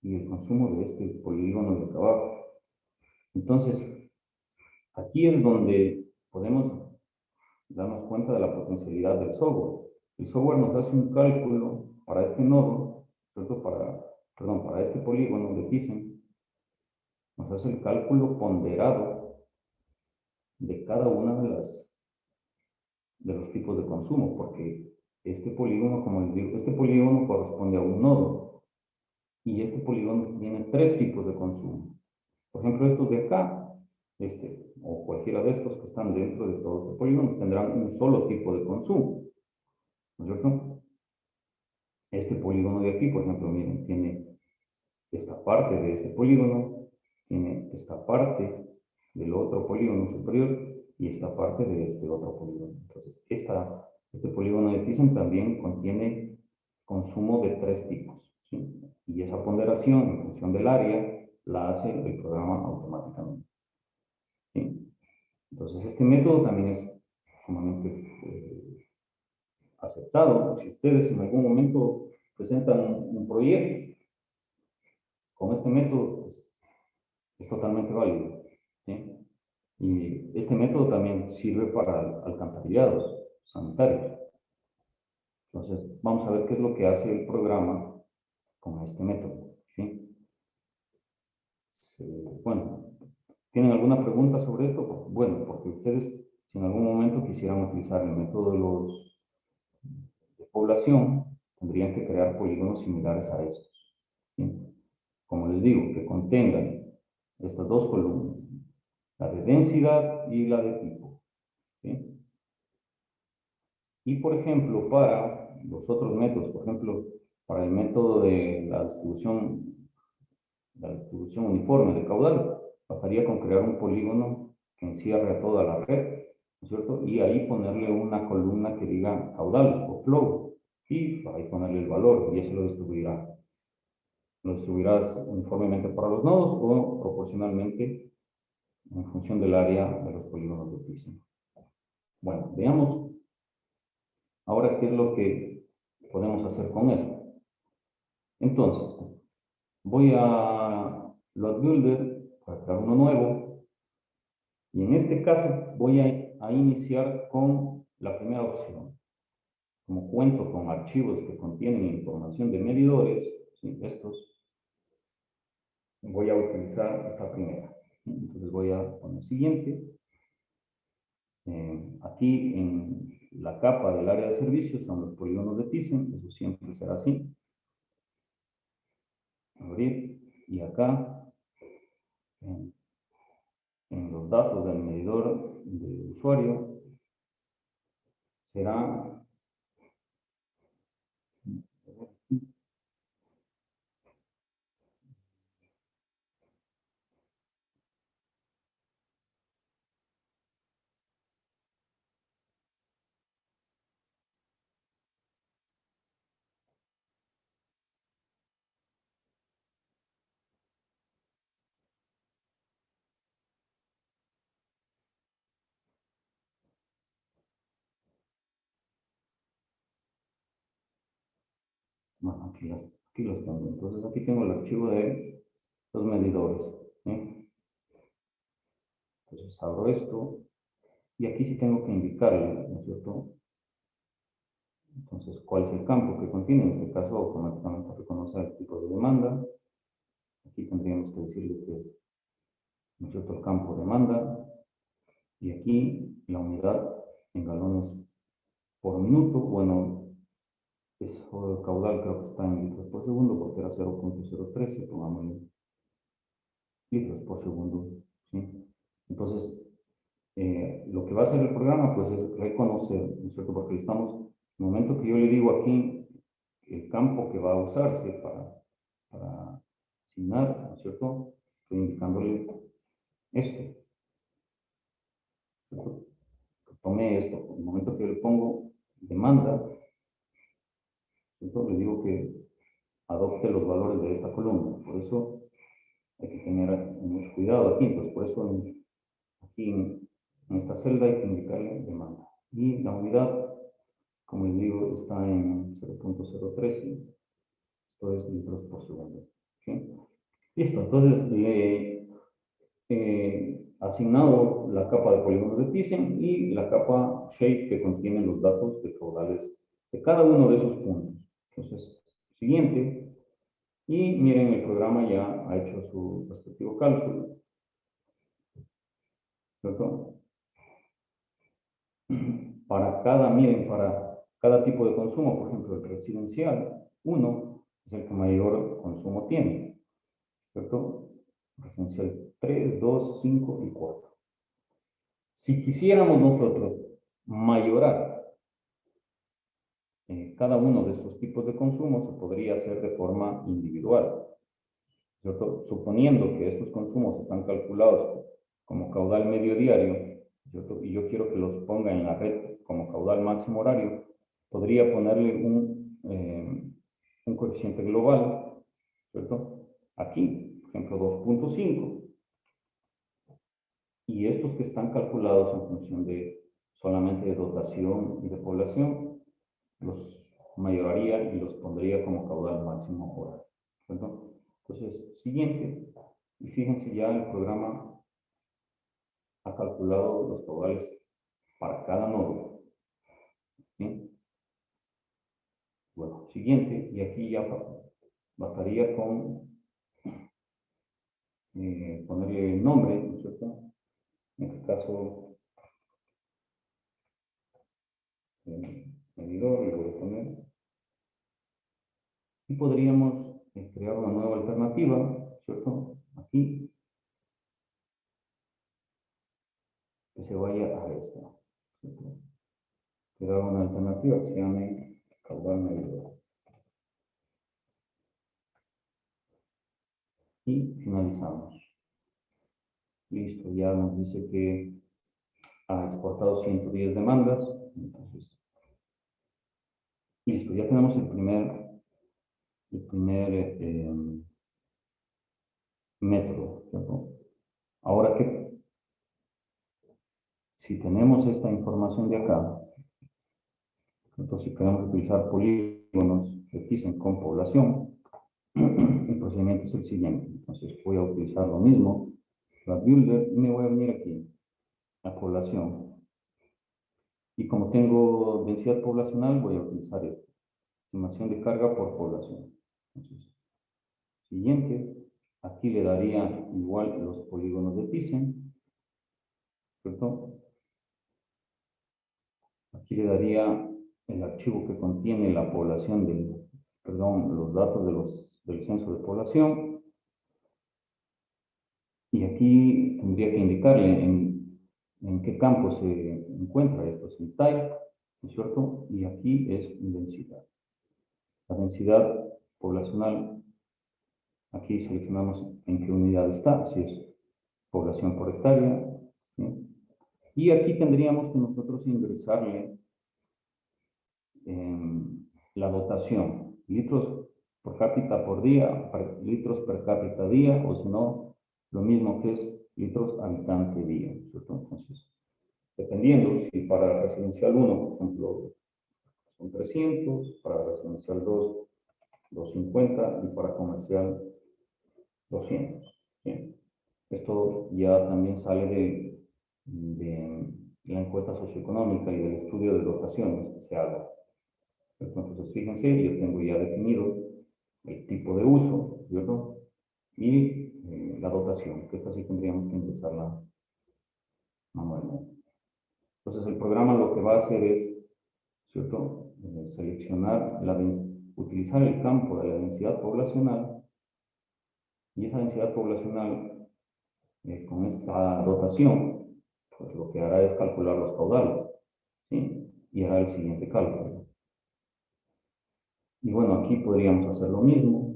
y el consumo de este polígono de acá abajo. Entonces, aquí es donde podemos darnos cuenta de la potencialidad del software. El software nos hace un cálculo para este nodo, ¿cierto? Para este polígono de Thyssen, nos hace el cálculo ponderado de cada una de los tipos de consumo, porque este polígono, como les digo, este polígono corresponde a un nodo y este polígono tiene 3 tipos de consumo. Por ejemplo, estos de acá, o cualquiera de estos que están dentro de todo este polígono, tendrán un solo tipo de consumo, ¿no es cierto? Este polígono de aquí, por ejemplo, miren, tiene esta parte de este polígono, tiene esta parte del otro polígono superior y esta parte de este otro polígono. Entonces, este polígono de Thyssen también contiene consumo de 3 tipos, ¿sí? Y esa ponderación en función del área la hace el programa automáticamente, ¿sí? Entonces, este método también es sumamente aceptado. Si ustedes en algún momento presentan un proyecto con este método, pues, es totalmente válido, ¿sí? Y este método también sirve para alcantarillados sanitarios. Entonces, vamos a ver qué es lo que hace el programa con este método, ¿sí? Bueno, ¿tienen alguna pregunta sobre esto? Bueno, porque ustedes, si en algún momento quisieran utilizar el método de población, tendrían que crear polígonos similares a estos, ¿sí? Como les digo, que contengan estas 2 columnas, la de densidad y la de tipo, ¿sí? Y, por ejemplo, para los otros métodos, por ejemplo, para el método de la distribución uniforme de caudal, bastaría con crear un polígono que encierre a toda la red, ¿no es cierto? Y ahí ponerle una columna que diga caudal o flow, y ahí ponerle el valor, y eso lo distribuirá. Lo distribuirás uniformemente para los nodos o proporcionalmente en función del área de los polígonos de Thyssen. Bueno, veamos ahora qué es lo que podemos hacer con esto. Entonces, voy a Load Builder para crear uno nuevo y en este caso voy a iniciar con la primera opción. Como cuento con archivos que contienen información de medidores, ¿sí? Estos, voy a utilizar esta primera. Entonces voy a poner siguiente. Aquí en la capa del área de servicios son los polígonos de Thyssen, eso siempre será así. Abrir, y acá en los datos del medidor del usuario será bueno, aquí los tengo. Entonces aquí tengo el archivo de los medidores, ¿sí? Entonces abro esto y aquí sí tengo que indicarle, ¿no es cierto? Entonces, ¿cuál es el campo que contiene? En este caso, automáticamente reconoce el tipo de demanda. Aquí tendríamos que decirle que es, ¿no es cierto?, el campo demanda. Y aquí la unidad en galones por minuto. Bueno, eso caudal creo que está en litros por segundo porque era 0.013, pongámosle litros por segundo, ¿sí? Entonces, lo que va a hacer el programa, pues, es reconocer, ¿no es cierto? Porque estamos, en el momento que yo le digo aquí el campo que va a usarse para asignar, ¿no es cierto? Estoy indicándole esto, ¿cierto? Tomé esto, en el momento que yo le pongo demanda, ¿cierto? Le digo que adopte los valores de esta columna, por eso hay que tener mucho cuidado aquí, entonces por eso aquí en esta celda hay que indicarle demanda. Y la unidad como les digo, está en 0.013, esto es litros por segundo. ¿Sí? Listo, entonces le he asignado la capa de polígonos de Thyssen y la capa shape que contiene los datos de caudales de cada uno de esos puntos. Entonces, siguiente, y miren, el programa ya ha hecho su respectivo cálculo. ¿Cierto? Miren, para cada tipo de consumo, por ejemplo, el residencial, 1 es el que mayor consumo tiene, ¿cierto? Residencial 3, 2, 5 y 4. Si quisiéramos nosotros mayorar cada uno de estos tipos de consumo, se podría hacer de forma individual, ¿cierto? Suponiendo que estos consumos están calculados como caudal medio diario, ¿cierto? Y yo quiero que los ponga en la red como caudal máximo horario, podría ponerle un coeficiente global, ¿cierto? Aquí, por ejemplo, 2.5. Y estos que están calculados en función de solamente de dotación y de población, los mayoraría y los pondría como caudal máximo horario, ¿cierto? Entonces, siguiente, y fíjense ya el programa ha calculado los caudales para cada nodo. ¿Sí? Bueno, siguiente, y aquí ya bastaría con ponerle el nombre, ¿no es cierto? En este caso, medidor, le voy a poner. Y podríamos crear una nueva alternativa, ¿cierto? Aquí, que se vaya a esta, ¿cierto? Crear una alternativa que se llame caudal medidor. Y finalizamos. Listo, ya nos dice que ha exportado 110 demandas. Entonces, listo, ya tenemos el primer método, ¿cierto? Ahora que, si tenemos esta información de acá, entonces si queremos utilizar polígonos que Thyssen con población, el procedimiento es el siguiente. Entonces voy a utilizar lo mismo, la builder, y me voy a venir aquí, a población. Y como tengo densidad poblacional, voy a utilizar esto, estimación de carga por población. Entonces, siguiente, aquí le daría igual los polígonos de Thyssen, ¿cierto? Aquí le daría el archivo que contiene la población los datos del censo de población. Y aquí tendría que indicarle en qué campo se encuentra esto, es en type, ¿no es cierto? Y aquí es densidad. La densidad poblacional, aquí seleccionamos en qué unidad está, si es población por hectárea, ¿sí? Y aquí tendríamos que nosotros ingresarle la dotación, litros por cápita por día, litros per cápita día, o si no, lo mismo que es litros habitante día, ¿cierto? Entonces, dependiendo si para residencial 1, por ejemplo, son 300, para residencial 2, 250 y para comercial 200. ¿Sí? Esto ya también sale de la encuesta socioeconómica y del estudio de dotaciones que se haga. Entonces, fíjense, yo tengo ya definido el tipo de uso, ¿cierto? Y la dotación, que esta sí tendríamos que ingresarla manualmente. Entonces, el programa lo que va a hacer es, ¿cierto? Seleccionar, utilizar el campo de la densidad poblacional, y esa densidad poblacional, con esta dotación, pues lo que hará es calcular los caudales, ¿sí? Y hará el siguiente cálculo. Y bueno, aquí podríamos hacer lo mismo.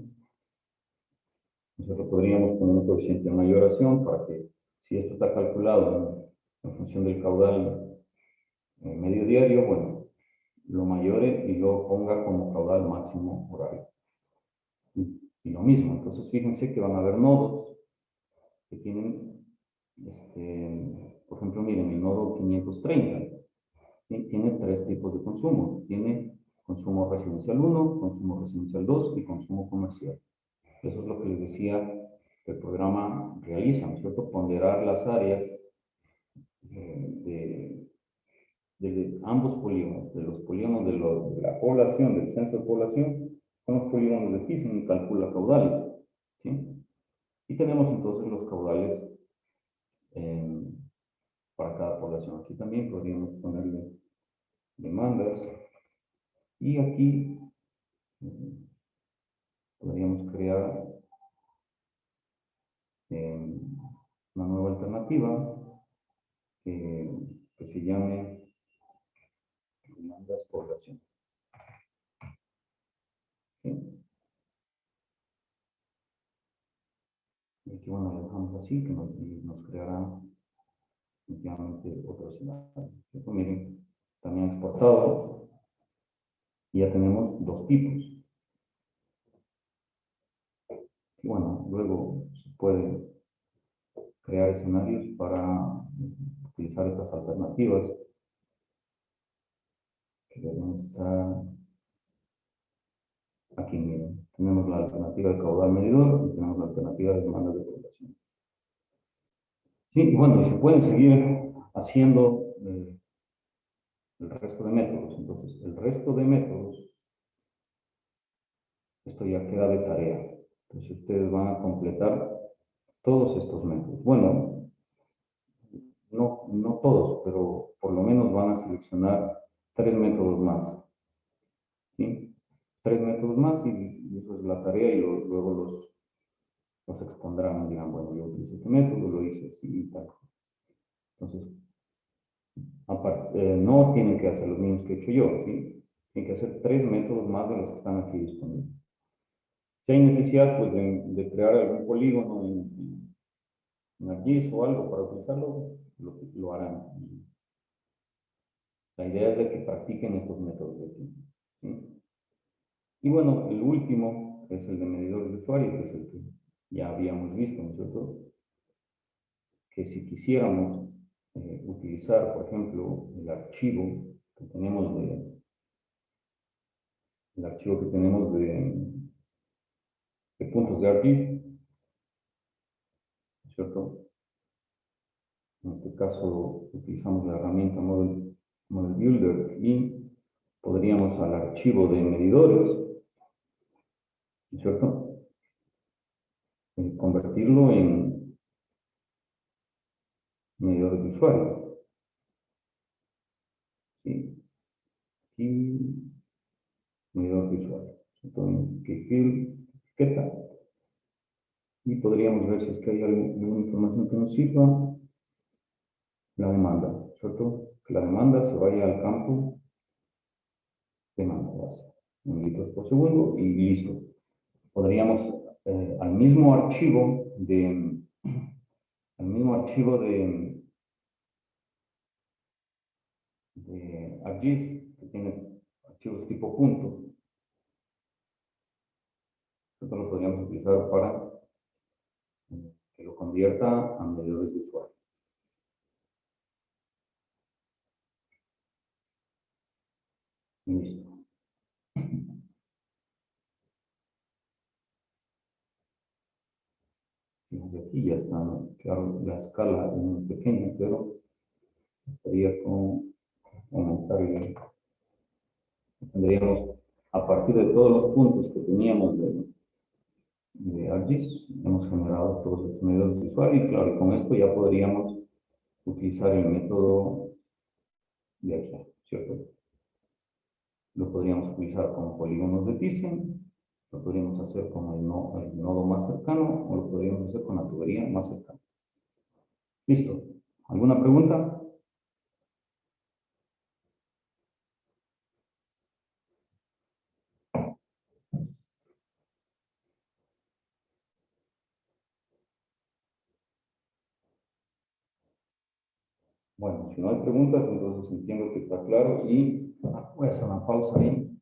Nosotros podríamos poner un coeficiente de mayoración para que, si esto está calculado en función del caudal medio diario, bueno, lo mayore y lo ponga como caudal máximo horario. Y lo mismo, entonces fíjense que van a haber nodos que tienen, por ejemplo, miren, el nodo 530. tiene tres tipos de consumo. Tiene consumo residencial 1, consumo residencial 2 y consumo comercial. Eso es lo que les decía que el programa realiza, ¿no es cierto? Ponderar las áreas de ambos polígonos, de los polígonos de la población, del censo de población, con los polígonos de Thyssen y calcula caudales, ¿sí? Y tenemos entonces los caudales para cada población. Aquí también podríamos ponerle demandas y aquí podríamos crear una nueva alternativa que se llame demandas población. ¿Sí? Y aquí, bueno, lo dejamos así, que nos creará efectivamente otro escenario. Miren, también exportado, y ya tenemos dos tipos. Y bueno, luego se puede crear escenarios para utilizar estas alternativas que deben estar aquí. Miren, tenemos la alternativa de caudal medidor y tenemos la alternativa de demandas de población. Sí, y bueno, y se pueden seguir haciendo el resto de métodos. Entonces, el resto de métodos, esto ya queda de tarea. Entonces, ustedes van a completar todos estos métodos. Bueno, no todos, pero por lo menos van a seleccionar 3 métodos más. ¿Sí? 3 métodos más y eso es la tarea y luego los expondrán, dirán, bueno, yo utilicé este método, lo hice así y tal. Entonces, no tienen que hacer los mismos que he hecho yo, ¿sí? Tienen que hacer 3 métodos más de los que están aquí disponibles. Si hay necesidad, pues, de crear algún polígono en ArcGIS o algo para utilizarlo, lo harán. La idea es de que practiquen estos métodos de aquí, ¿sí? Y bueno, el último es el de medidores de usuario, que es el que ya habíamos visto, ¿no es cierto? Que si quisiéramos utilizar, por ejemplo, el archivo que tenemos de puntos de ArcGIS, ¿no es cierto? En este caso utilizamos la herramienta Model Builder y podríamos al archivo de medidores, ¿no es cierto? Convertirlo en medidores de usuario. ¿Sí? Y medidor de usuario. Entonces, que etiqueta. Y podríamos ver si es que hay alguna información que nos sirva. La demanda, ¿cierto? Que la demanda se vaya al campo demanda base. En litros por segundo y listo. Podríamos al mismo archivo de ArcGIS, que tiene archivos tipo punto, esto lo podríamos utilizar para que lo convierta a medidores de usuario. Listo. Fíjense aquí ya está, claro, la escala es muy pequeña, pero estaría con aumentar y tendríamos, a partir de todos los puntos que teníamos de ArcGIS, hemos generado todos estos medidores de usuario y claro, con esto ya podríamos utilizar el método de aquí, ¿cierto? Lo podríamos utilizar con polígonos de Thyssen, lo podríamos hacer con el nodo más cercano o lo podríamos hacer con la tubería más cercana. Listo. ¿Alguna pregunta? Bueno, si no hay preguntas, entonces entiendo que está claro y voy a hacer una pausa ahí.